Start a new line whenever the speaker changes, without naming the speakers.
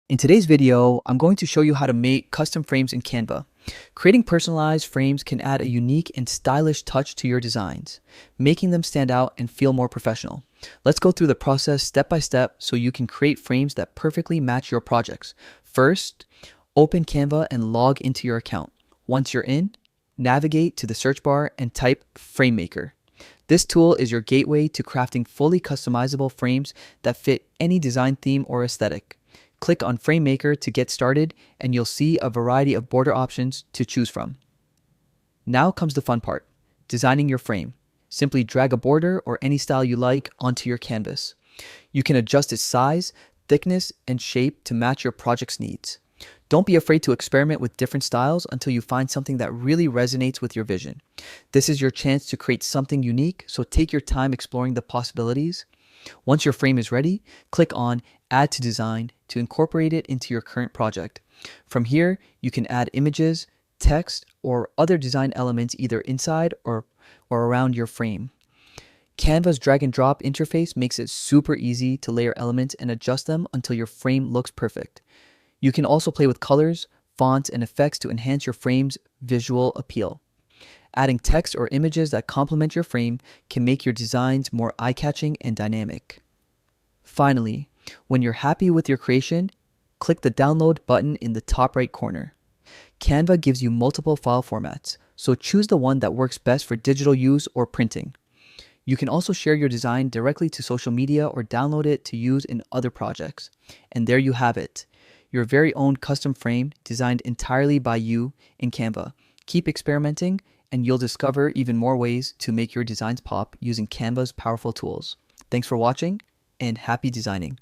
In today's video, I'm going to show you how to make custom frames in Canva. Creating personalized frames can add a unique and stylish touch to your designs, making them stand out and feel more professional. Let's go through the process step by step so you can create frames that perfectly match your projects. First, open Canva and log into your account. Once you're in, navigate to the search bar and type FrameMaker. This tool is your gateway to crafting fully customizable frames that fit any design theme or aesthetic. Click on FrameMaker to get started and you'll see a variety of border options to choose from. Now comes the fun part, designing your frame. Simply drag a border or any style you like onto your canvas. You can adjust its size, thickness, and shape to match your project's needs. Don't be afraid to experiment with different styles until you find something that really resonates with your vision. This is your chance to create something unique, so take your time exploring the possibilities. Once your frame is ready, click on Add to Design to incorporate it into your current project. From here, you can add images, text, or other design elements either inside or around your frame. Canva's drag and drop interface makes it super easy to layer elements and adjust them until your frame looks perfect. You can also play with colors, fonts, and effects to enhance your frame's visual appeal. Adding text or images that complement your frame can make your designs more eye-catching and dynamic. Finally, when you're happy with your creation, click the download button in the top right corner. Canva gives you multiple file formats, so choose the one that works best for digital use or printing. You can also share your design directly to social media or download it to use in other projects. And there you have it, your very own custom frame designed entirely by you in Canva. Keep experimenting and you'll discover even more ways to make your designs pop using Canva's powerful tools. Thanks for watching and happy designing.